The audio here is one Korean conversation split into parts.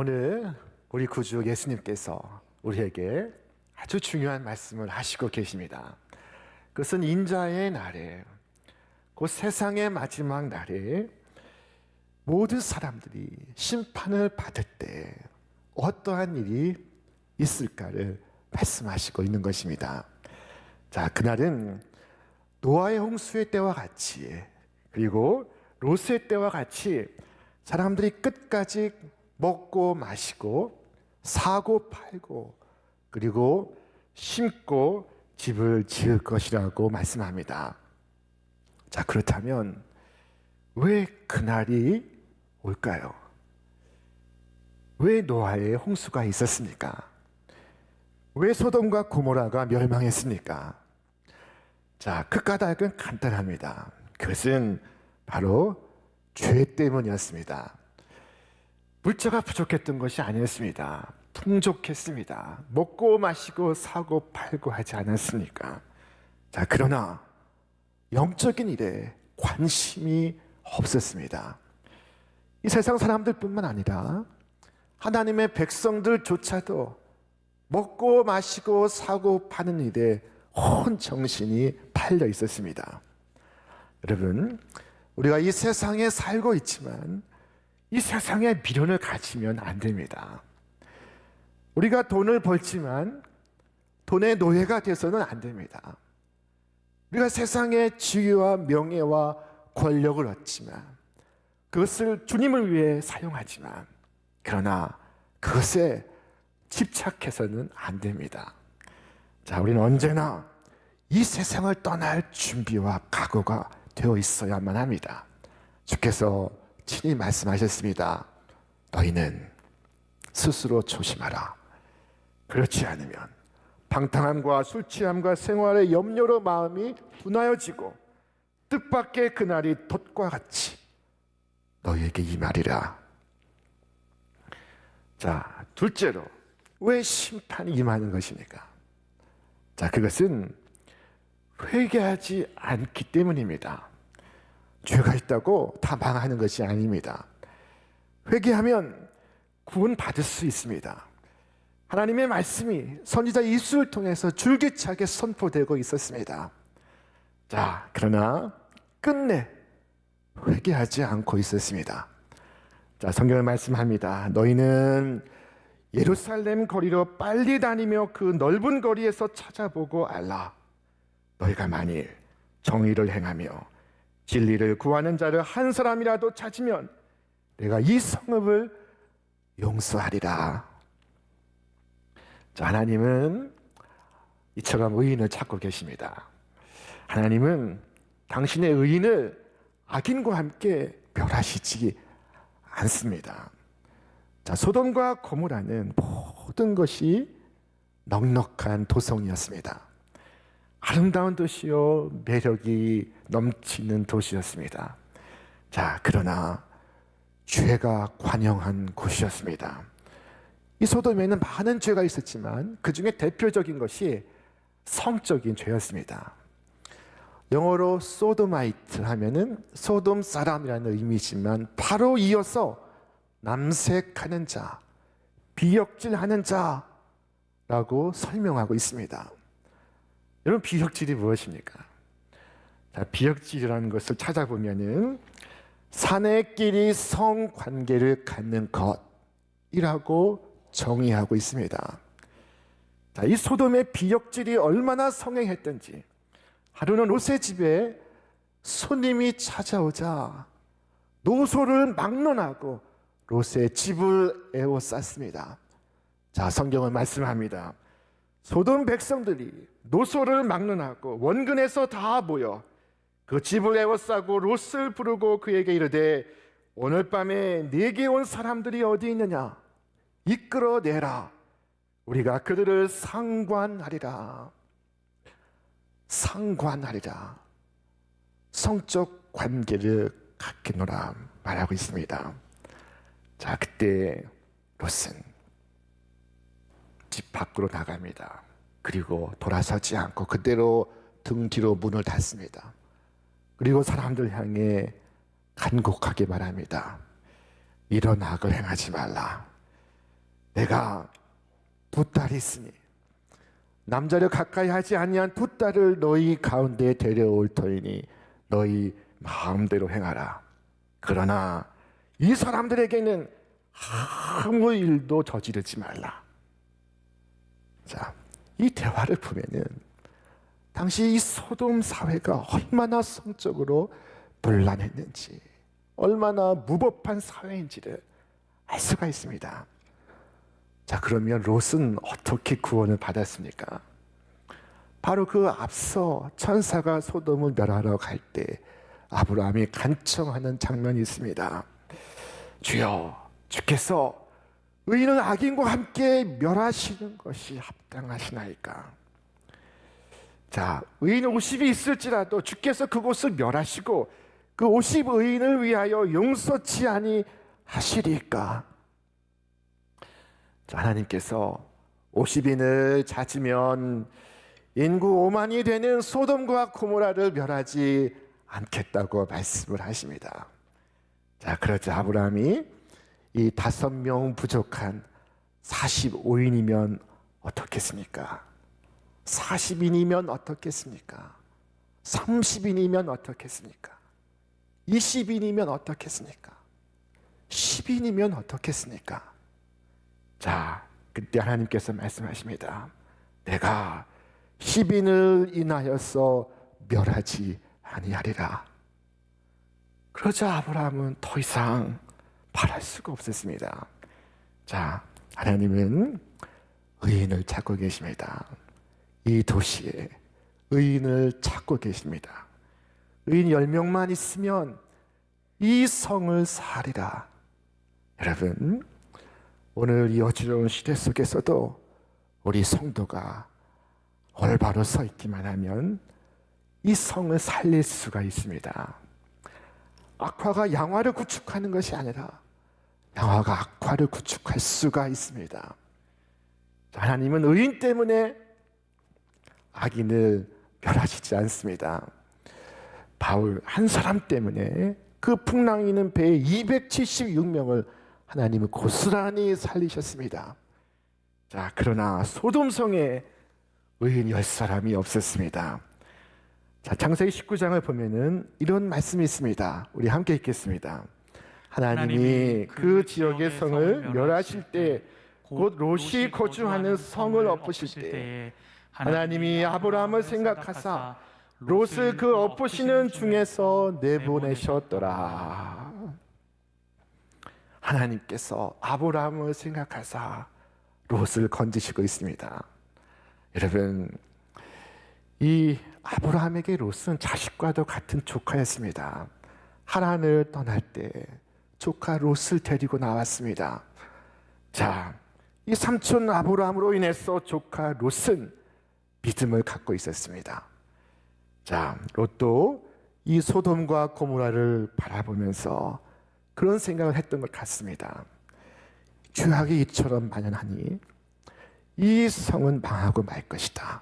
오늘 우리 구주 예수님께서 우리에게 아주 중요한 말씀을 하시고 계십니다. 그것은 인자의 날에, 곧 세상의 마지막 날에 모든 사람들이 심판을 받을 때 어떠한 일이 있을까를 말씀하시고 있는 것입니다. 자, 그날은 노아의 홍수의 때와 같이, 그리고 롯의 때와 같이 사람들이 끝까지 먹고 마시고 사고 팔고 그리고 심고 집을 지을 것이라고 말씀합니다. 자, 그렇다면 왜 그날이 올까요? 왜 노아의 홍수가 있었습니까? 왜 소돔과 고모라가 멸망했습니까? 자, 그 까닭은 간단합니다. 그것은 바로 죄 때문이었습니다. 물자가 부족했던 것이 아니었습니다. 풍족했습니다. 먹고 마시고 사고 팔고 하지 않았습니까? 자, 그러나 영적인 일에 관심이 없었습니다. 이 세상 사람들뿐만 아니라 하나님의 백성들조차도 먹고 마시고 사고 파는 일에 온 정신이 팔려 있었습니다. 여러분, 우리가 이 세상에 살고 있지만 이 세상에 미련을 가지면 안 됩니다. 우리가 돈을 벌지만 돈의 노예가 돼서는 안 됩니다. 우리가 세상의 지위와 명예와 권력을 얻지만 그것을 주님을 위해 사용하지만 그러나 그것에 집착해서는 안 됩니다. 자, 우리는 언제나 이 세상을 떠날 준비와 각오가 되어 있어야만 합니다. 주께서 친히 말씀하셨습니다. 너희는 스스로 조심하라. 그렇지 않으면 방탕함과 술 취함과 생활의 염려로 마음이 분하여지고 뜻밖의 그날이 돛과 같이 너희에게 임하리라. 자, 둘째로 왜 심판이 임하는 것입니까? 자, 그것은 회개하지 않기 때문입니다. 죄가 있다고 다 망하는 것이 아닙니다. 회개하면 구원받을 수 있습니다. 하나님의 말씀이 선지자 이수를 통해서 줄기차게 선포되고 있었습니다. 자, 그러나 끝내 회개하지 않고 있었습니다. 자, 성경은 말씀합니다. 너희는 예루살렘 거리로 빨리 다니며 그 넓은 거리에서 찾아보고 알라. 너희가 만일 정의를 행하며 진리를 구하는 자를 한 사람이라도 찾으면 내가 이 성읍을 용서하리라. 자, 하나님은 이처럼 의인을 찾고 계십니다. 하나님은 당신의 의인을 악인과 함께 멸하시지 않습니다. 자, 소돔과 고모라는 모든 것이 넉넉한 도성이었습니다. 아름다운 도시요, 매력이 넘치는 도시였습니다. 자, 그러나 죄가 관영한 곳이었습니다. 이 소돔에는 많은 죄가 있었지만 그 중에 대표적인 것이 성적인 죄였습니다. 영어로 소도마이트 하면은 소돔 사람이라는 의미지만 바로 이어서 남색하는 자, 비역질하는 자라고 설명하고 있습니다. 여러분, 비역질이 무엇입니까? 자, 비역질이라는 것을 찾아보면은 사내끼리 성관계를 갖는 것이라고 정의하고 있습니다. 자, 이 소돔의 비역질이 얼마나 성행했던지 하루는 롯의 집에 손님이 찾아오자 노소를 막론하고 롯의 집을 에워쌌습니다. 자, 성경은 말씀합니다. 소돔 백성들이 노소를 막론하고 원근에서 다 모여 그 집을 에워싸고 롯을 부르고 그에게 이르되 오늘 밤에 네게 온 사람들이 어디 있느냐? 이끌어내라. 우리가 그들을 상관하리라. 상관하리라. 성적 관계를 갖기노라 말하고 있습니다. 자, 그때 롯은 집 밖으로 나갑니다. 그리고 돌아서지 않고 그대로 등 뒤로 문을 닫습니다. 그리고 사람들 향해 간곡하게 말합니다. 이런 악을 행하지 말라. 내가 두 딸이 있으니 남자를 가까이 하지 아니한 두 딸을 너희 가운데 데려올 터이니 너희 마음대로 행하라. 그러나 이 사람들에게는 아무 일도 저지르지 말라. 자, 이 대화를 보면은 당시 이 소돔 사회가 얼마나 성적으로 문란했는지, 얼마나 무법한 사회인지를 알 수가 있습니다. 자, 그러면 롯은 어떻게 구원을 받았습니까? 바로 그 앞서 천사가 소돔을 멸하러 갈 때 아브라함이 간청하는 장면이 있습니다. 주여, 주께서 의인은 악인과 함께 멸하시는 것이 합당하시나이까? 자, 의인 50이 있을지라도 주께서 그곳을 멸하시고 그 50 의인을 위하여 용서치 아니하시리까? 자, 하나님께서 50인을 찾으면 인구 5만이 되는 소돔과 고모라를 멸하지 않겠다고 말씀을 하십니다. 자, 그러자 아브라함이 이 5명 부족한 45인이면 어떻겠습니까? 40인이면 어떻겠습니까? 30인이면 어떻겠습니까? 20인이면 어떻겠습니까? 10인이면 어떻겠습니까? 자, 그때 하나님께서 말씀하십니다. 내가 10인을 인하여서 멸하지 아니하리라. 그러자 아브라함은 더 이상 바랄 수가 없었습니다. 자, 하나님은 의인을 찾고 계십니다. 이 도시에 의인을 찾고 계십니다. 의인 10명만 있으면 이 성을 사리라. 여러분, 오늘 이 어지러운 시대 속에서도 우리 성도가 올바로 서 있기만 하면 이 성을 살릴 수가 있습니다. 악화가 양화를 구축하는 것이 아니라 양화가 악화를 구축할 수가 있습니다. 하나님은 의인 때문에 악인을 멸하시지 않습니다. 바울 한 사람 때문에 그 풍랑이는 배에 276명을 하나님은 고스란히 살리셨습니다. 자, 그러나 소돔성에 의인 10사람이 없었습니다. 자, 창세기 19장을 보면은 이런 말씀이 있습니다. 우리 함께 읽겠습니다. 하나님이 그 지역의 성을 멸하실 때, 곧 롯이 거주하는 성을 엎으실 때, 하나님이 아브라함을 생각하사 롯을 그 엎으시는 중에서 내보내셨더라. 하나님께서 아브라함을 생각하사 롯을 건지시고 있습니다. 여러분, 이 아브라함에게 롯은 자식과도 같은 조카였습니다. 하란을 떠날 때 조카 롯을 데리고 나왔습니다. 자, 이 삼촌 아브라함으로 인해서 조카 롯은 믿음을 갖고 있었습니다. 자, 롯도 이 소돔과 고모라를 바라보면서 그런 생각을 했던 것 같습니다. 죄악이 이처럼 만연하니 이 성은 망하고 말 것이다.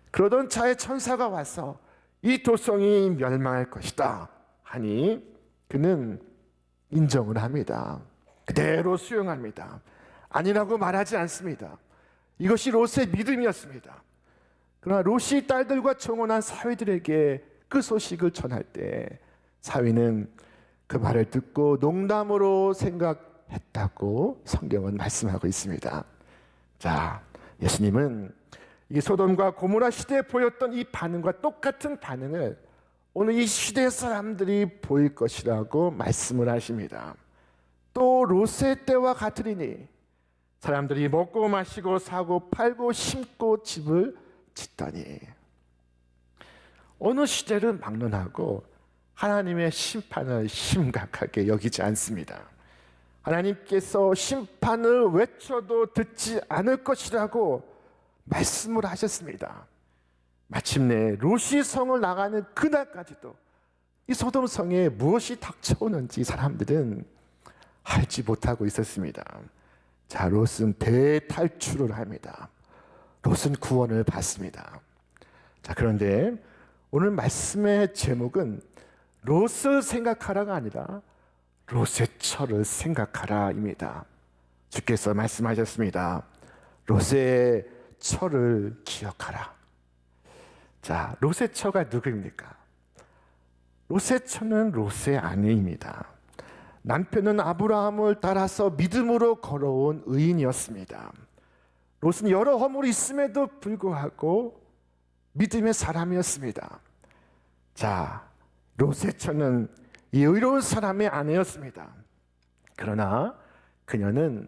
그러던 차에 천사가 와서 이 도성이 멸망할 것이다 하니 그는 인정을 합니다. 그대로 수용합니다. 아니라고 말하지 않습니다. 이것이 롯의 믿음이었습니다. 그러나 롯이 딸들과 청혼한 사위들에게 그 소식을 전할 때 사위는 그 말을 듣고 농담으로 생각했다고 성경은 말씀하고 있습니다. 자, 예수님은 이 소돔과 고모라 시대에 보였던 이 반응과 똑같은 반응을 오늘 이 시대 사람들이 보일 것이라고 말씀을 하십니다. 또 롯의 때와 같으리니 사람들이 먹고 마시고 사고 팔고 심고 집을 짓더니 어느 시대를 막론하고 하나님의 심판을 심각하게 여기지 않습니다. 하나님께서 심판을 외쳐도 듣지 않을 것이라고 말씀을 하셨습니다. 마침내 롯이 성을 나가는 그날까지도 이 소돔 성에 무엇이 닥쳐오는지 사람들은 알지 못하고 있었습니다. 자, 롯은 대탈출을 합니다. 롯은 구원을 받습니다. 자, 그런데 오늘 말씀의 제목은 롯을 생각하라가 아니라 롯의 처를 생각하라입니다. 주께서 말씀하셨습니다. 롯의 처를 기억하라. 자, 롯의 처가 누구입니까? 롯의 처는 롯의 아내입니다. 남편은 아브라함을 따라서 믿음으로 걸어온 의인이었습니다. 롯은 여러 허물이 있음에도 불구하고 믿음의 사람이었습니다. 자, 롯의 처는 이 의로운 사람의 아내였습니다. 그러나 그녀는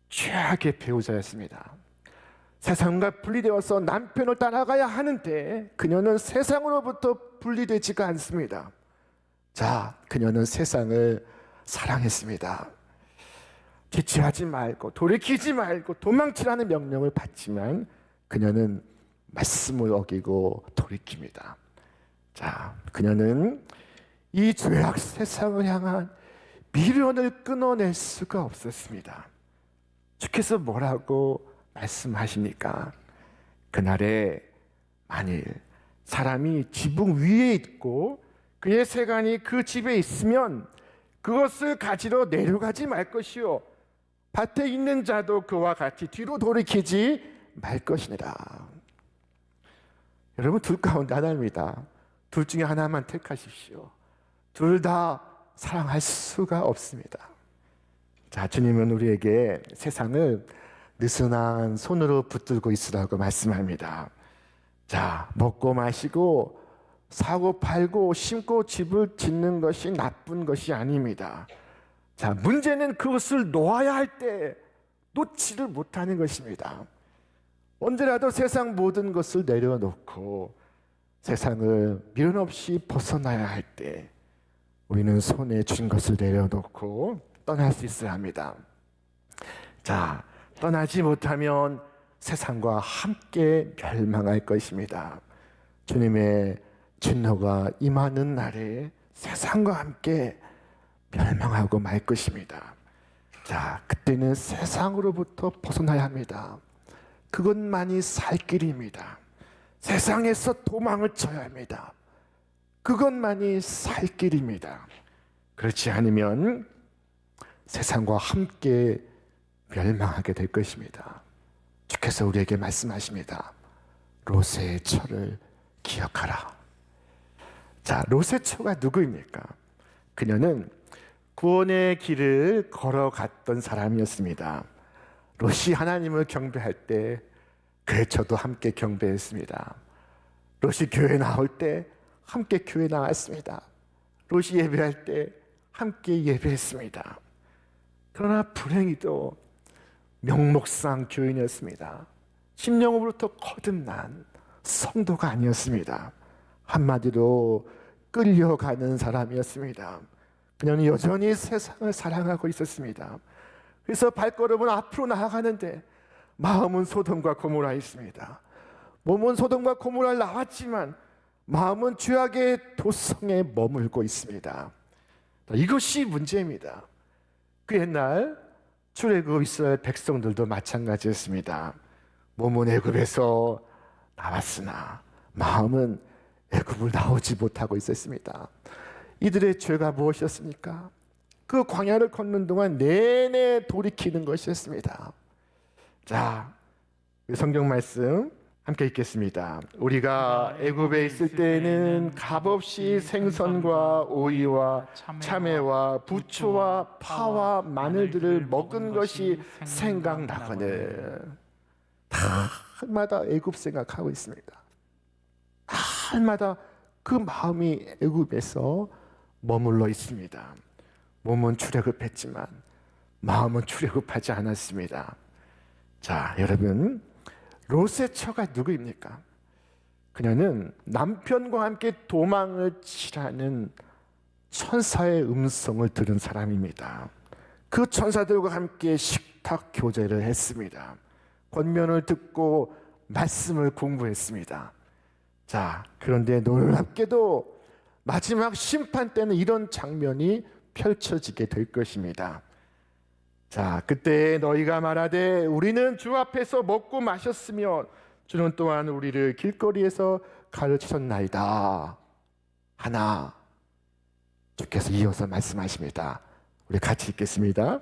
최악의 배우자였습니다. 세상과 분리되어서 남편을 따라가야 하는데 그녀는 세상으로부터 분리되지가 않습니다. 자, 그녀는 세상을 사랑했습니다. 지체하지 말고 돌이키지 말고 도망치라는 명령을 받지만 그녀는 말씀을 어기고 돌이킵니다. 자, 그녀는 이 죄악 세상을 향한 미련을 끊어낼 수가 없었습니다. 주께서 뭐라고 말씀하십니까? 그날에 만일 사람이 지붕 위에 있고 그의 세간이 그 집에 있으면 그것을 가지러 내려가지 말 것이요 밭에 있는 자도 그와 같이 뒤로 돌이키지 말 것이니라. 여러분, 둘 가운데 하나입니다. 둘 중에 하나만 택하십시오. 둘 다 사랑할 수가 없습니다. 자, 주님은 우리에게 세상을 느슨한 손으로 붙들고 있으라고 말씀합니다. 자, 먹고 마시고 사고 팔고 심고 집을 짓는 것이 나쁜 것이 아닙니다. 자, 문제는 그것을 놓아야 할 때 놓지를 못하는 것입니다. 언제라도 세상 모든 것을 내려놓고 세상을 미련 없이 벗어나야 할 때 우리는 손에 쥔 것을 내려놓고 떠날 수 있어야 합니다. 자, 떠나지 못하면 세상과 함께 멸망할 것입니다. 주님의 진노가 임하는 날에 세상과 함께 멸망하고 말 것입니다. 자, 그때는 세상으로부터 벗어나야 합니다. 그것만이 살 길입니다. 세상에서 도망을 쳐야 합니다. 그것만이 살 길입니다. 그렇지 않으면 세상과 함께 멸망하게 될 것입니다. 주께서 우리에게 말씀하십니다. 롯의 처를 기억하라. 자, 롯의 처가 누구입니까? 그녀는 구원의 길을 걸어갔던 사람이었습니다. 롯이 하나님을 경배할 때 그의 처도 함께 경배했습니다. 롯이 교회 나올 때 함께 교회 나왔습니다. 롯이 예배할 때 함께 예배했습니다. 그러나 불행히도 명목상 교인이었습니다. 심령으로부터 거듭난 성도가 아니었습니다. 한마디로 끌려가는 사람이었습니다. 그녀는 여전히 세상을 사랑하고 있었습니다. 그래서 발걸음은 앞으로 나아가는데 마음은 소돔과 고모라에 있습니다. 몸은 소돔과 고모라를 나왔지만 마음은 죄악의 도성에 머물고 있습니다. 이것이 문제입니다. 그 옛날 출애굽 이스라엘 백성들도 마찬가지였습니다. 몸은 애굽에서 나왔으나 마음은 애굽을 나오지 못하고 있었습니다. 이들의 죄가 무엇이었습니까? 그 광야를 걷는 동안 내내 돌이키는 것이었습니다. 자, 성경 말씀 함께 읽겠습니다. 우리가 애굽에 있을 때에는 값없이 생선과 오이와 참외와 부초와 파와 마늘들을 먹은 것이 생각나거늘. 날마다 애굽 생각하고 있습니다. 날마다 그 마음이 애굽에서 머물러 있습니다. 몸은 출애굽했지만 마음은 출애굽하지 않았습니다. 자, 여러분, 롯의 처가 누구입니까? 그녀는 남편과 함께 도망을 치라는 천사의 음성을 들은 사람입니다. 그 천사들과 함께 식탁 교제를 했습니다. 권면을 듣고 말씀을 공부했습니다. 자, 그런데 놀랍게도 마지막 심판 때는 이런 장면이 펼쳐지게 될 것입니다. 자, 그때 너희가 말하되 우리는 주 앞에서 먹고 마셨으며 주는 또한 우리를 길거리에서 가르치셨나이다 하나 주께서 이어서 말씀하십니다. 우리 같이 읽겠습니다.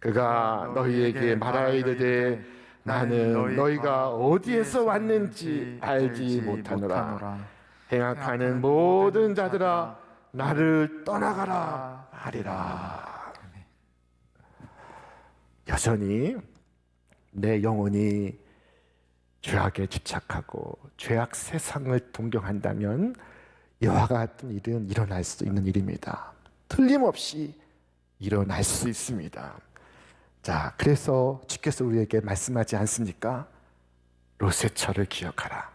그가 너희에게 말하여 이르되 나는 너희가 어디에서 왔는지 알지 못하노라. 행악하는 모든 자들아 나를 떠나가라 하리라. 여전히 내 영혼이 죄악에 집착하고 죄악 세상을 동경한다면 이와 같은 일은 일어날 수 있는 일입니다. 틀림없이 일어날 수 있습니다. 자, 그래서 주께서 우리에게 말씀하지 않습니까? 롯의 처를 기억하라.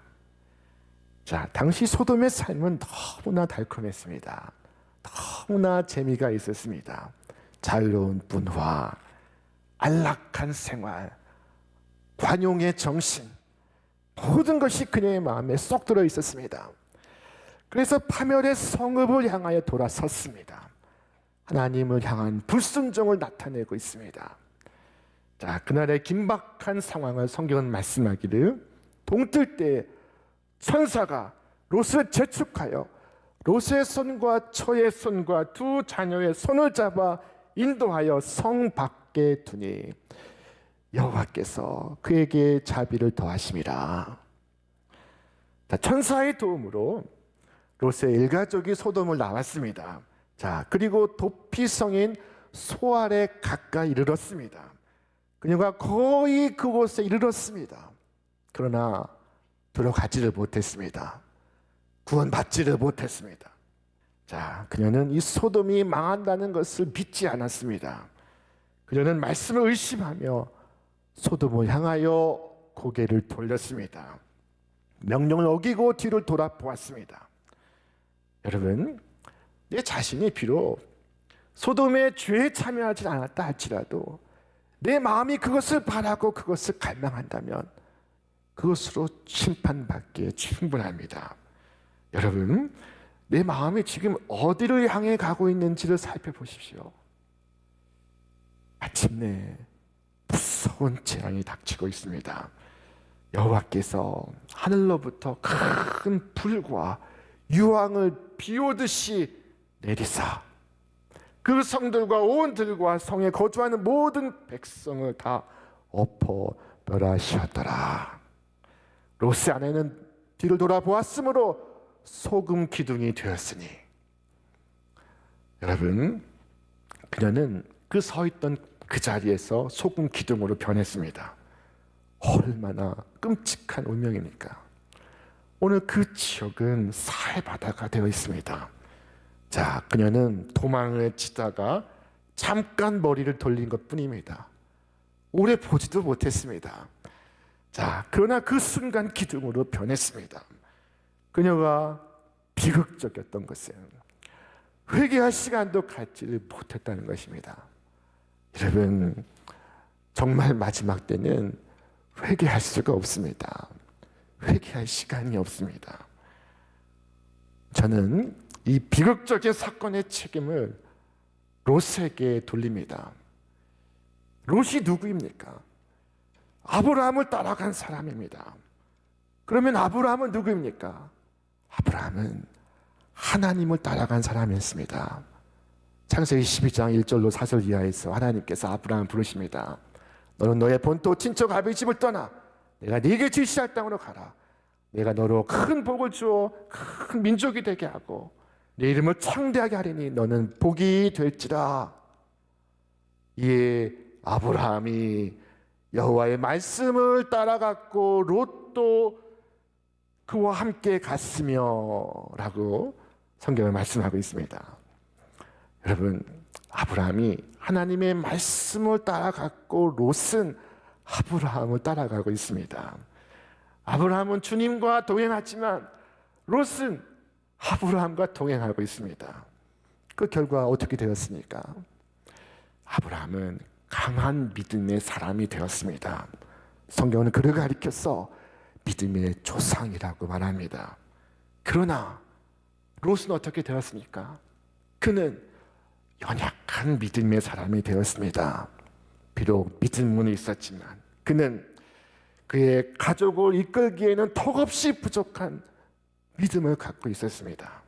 자, 당시 소돔의 삶은 너무나 달콤했습니다. 너무나 재미가 있었습니다. 자유로운 분화, 안락한 생활, 관용의 정신, 모든 것이 그녀의 마음에 쏙 들어 있었습니다. 그래서 파멸의 성읍을 향하여 돌아섰습니다. 하나님을 향한 불순종을 나타내고 있습니다. 자, 그날의 긴박한 상황을 성경은 말씀하기를 동뜰 때 천사가 롯을 재촉하여 롯의 손과 처의 손과 두 자녀의 손을 잡아 인도하여 성 밖에 두니 여호와께서 그에게 자비를 더하심이라. 자, 천사의 도움으로 롯의 일가족이 소돔을 나왔습니다. 자, 그리고 도피성인 소알에 가까이 이르렀습니다. 그녀가 거의 그곳에 이르렀습니다. 그러나 들어가지를 못했습니다. 구원받지를 못했습니다. 자, 그녀는 이 소돔이 망한다는 것을 믿지 않았습니다. 그녀는 말씀을 의심하며 소돔을 향하여 고개를 돌렸습니다. 명령을 어기고 뒤를 돌아보았습니다. 여러분, 내 자신이 비록 소돔의 죄에 참여하지 않았다 할지라도 내 마음이 그것을 바라고 그것을 갈망한다면 그것으로 심판받기에 충분합니다. 여러분, 내 마음이 지금 어디를 향해 가고 있는지를 살펴보십시오. 마침내 무서운 재앙이 닥치고 있습니다. 여호와께서 하늘로부터 큰 불과 유황을 비오듯이 내리사 그 성들과 온 들과 성에 거주하는 모든 백성을 다 엎어 멸하시었더라. 롯의 아내는 뒤를 돌아보았으므로 소금 기둥이 되었으니. 여러분, 그녀는 그 서 있던 그 자리에서 소금 기둥으로 변했습니다. 얼마나 끔찍한 운명입니까? 오늘 그 지역은 사해바다가 되어 있습니다. 자, 그녀는 도망을 치다가 잠깐 머리를 돌린 것 뿐입니다. 오래 보지도 못했습니다. 자, 그러나 그 순간 기둥으로 변했습니다. 그녀가 비극적이었던 것은 회개할 시간도 갖지를 못했다는 것입니다. 여러분, 정말 마지막 때는 회개할 수가 없습니다. 회개할 시간이 없습니다. 저는 이 비극적인 사건의 책임을 롯에게 돌립니다. 롯이 누구입니까? 아브라함을 따라간 사람입니다. 그러면 아브라함은 누구입니까? 아브라함은 하나님을 따라간 사람이었습니다. 창세기 12장 1절로 4절 이하에서 하나님께서 아브라함을 부르십니다. 너는 너의 본토 친척 아버지 집을 떠나 내가 네게 지시할 땅으로 가라. 내가 너로 큰 복을 주어 큰 민족이 되게 하고 내 이름을 창대하게 하리니 너는 복이 될지라. 이에 아브라함이 여호와의 말씀을 따라갔고 롯도 그와 함께 갔으며 라고 성경을 말씀하고 있습니다. 여러분, 아브라함이 하나님의 말씀을 따라갔고 롯은 아브라함을 따라가고 있습니다. 아브라함은 주님과 동행하지만 롯은 아브라함과 동행하고 있습니다. 그 결과 어떻게 되었습니까? 아브라함은 강한 믿음의 사람이 되었습니다. 성경은 그를 가리켜서 믿음의 조상이라고 말합니다. 그러나 롯은 어떻게 되었습니까? 그는 연약한 믿음의 사람이 되었습니다. 비록 믿음은 있었지만 그는 그의 가족을 이끌기에는 턱없이 부족한 믿음을 갖고 있었습니다.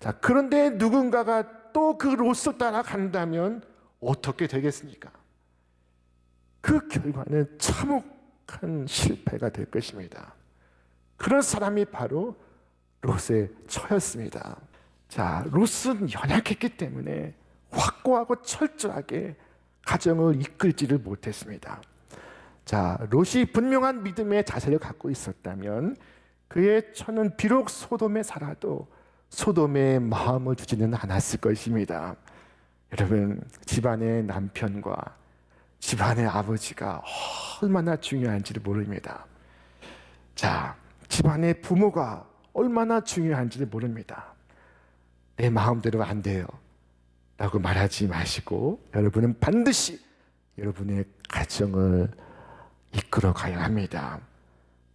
자, 그런데 누군가가 또 그 롯을 따라간다면 어떻게 되겠습니까? 그 결과는 참혹한 실패가 될 것입니다. 그런 사람이 바로 롯의 처였습니다. 자, 롯은 연약했기 때문에 확고하고 철저하게 가정을 이끌지를 못했습니다. 자, 롯이 분명한 믿음의 자세를 갖고 있었다면 그의 처는 비록 소돔에 살아도 소돔의 마음을 주지는 않았을 것입니다. 여러분, 집안의 남편과 집안의 아버지가 얼마나 중요한지를 모릅니다. 자, 집안의 부모가 얼마나 중요한지를 모릅니다. 내 마음대로 안 돼요 라고 말하지 마시고 여러분은 반드시 여러분의 가정을 이끌어 가야 합니다.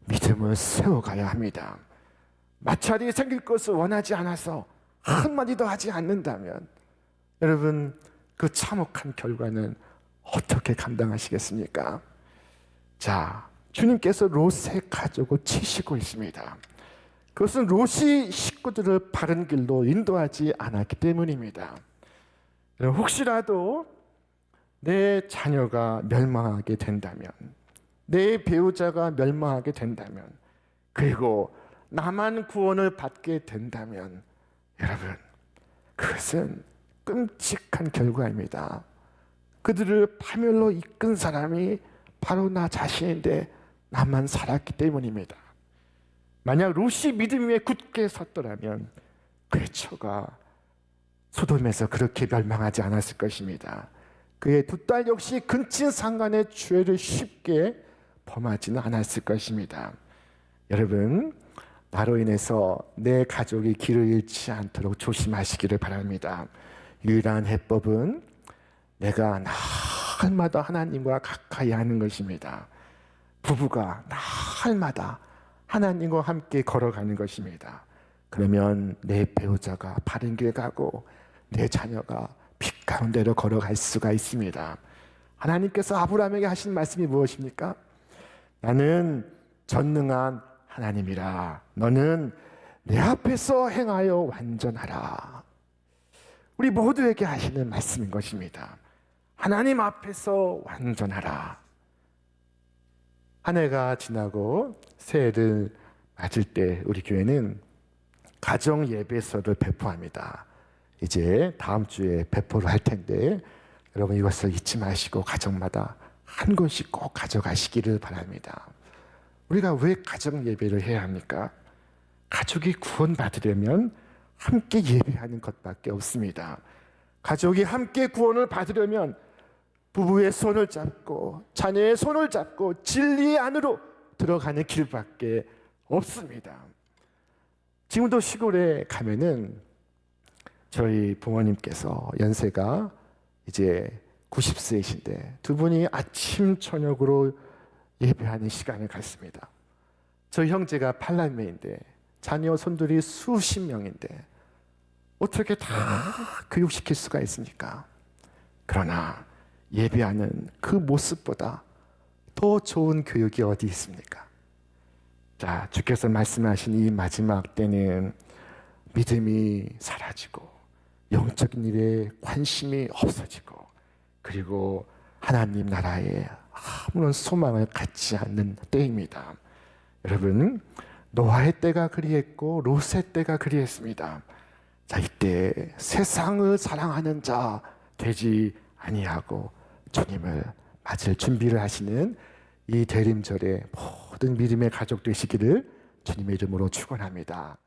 믿음을 세워가야 합니다. 마찰이 생길 것을 원하지 않아서 한마디도 하지 않는다면 여러분, 그 참혹한 결과는 어떻게 감당하시겠습니까? 자, 주님께서 롯의 가족을 치시고 있습니다. 그것은 롯이 식구들을 바른 길로 인도하지 않았기 때문입니다. 혹시라도 내 자녀가 멸망하게 된다면, 내 배우자가 멸망하게 된다면, 그리고 나만 구원을 받게 된다면 여러분, 그것은 끔찍한 결과입니다. 그들을 파멸로 이끈 사람이 바로 나 자신인데 나만 살았기 때문입니다. 만약 롯이 믿음 위에 굳게 섰더라면 그의 처가 소돔에서 그렇게 멸망하지 않았을 것입니다. 그의 두 딸 역시 근친 상간의 죄를 쉽게 범하지는 않았을 것입니다. 여러분, 나로 인해서 내 가족이 길을 잃지 않도록 조심하시기를 바랍니다. 유일한 해법은 내가 날마다 하나님과 가까이 하는 것입니다. 부부가 날마다 하나님과 함께 걸어가는 것입니다. 그러면 내 배우자가 바른 길 가고 내 자녀가 빛 가운데로 걸어갈 수가 있습니다. 하나님께서 아브라함에게 하신 말씀이 무엇입니까? 나는 전능한 하나님이라. 너는 내 앞에서 행하여 완전하라. 우리 모두에게 하시는 말씀인 것입니다. 하나님 앞에서 완전하라. 한 해가 지나고 새해를 맞을 때 우리 교회는 가정 예배서를 배포합니다. 이제 다음 주에 배포를 할 텐데 여러분 이것을 잊지 마시고 가정마다 한 권씩 꼭 가져가시기를 바랍니다. 우리가 왜 가정 예배를 해야 합니까? 가족이 구원받으려면 함께 예배하는 것밖에 없습니다. 가족이 함께 구원을 받으려면 부부의 손을 잡고 자녀의 손을 잡고 진리 안으로 들어가는 길밖에 없습니다. 지금도 시골에 가면은 저희 부모님께서 연세가 이제 90세이신데 두 분이 아침 저녁으로 예배하는 시간을 갖습니다. 저희 형제가 8남매인데 자녀 손들이 수십 명인데 어떻게 다 교육시킬 수가 있습니까? 그러나 예배하는 그 모습보다 더 좋은 교육이 어디 있습니까? 자, 주께서 말씀하신 이 마지막 때는 믿음이 사라지고 영적인 일에 관심이 없어지고 그리고 하나님 나라에 아무런 소망을 갖지 않는 때입니다. 여러분, 노아의 때가 그리했고 롯의 때가 그리했습니다. 자, 이때 세상을 사랑하는 자 되지 아니하고 주님을 맞을 준비를 하시는 이 대림절에 모든 믿음의 가족 되시기를 주님의 이름으로 축원합니다.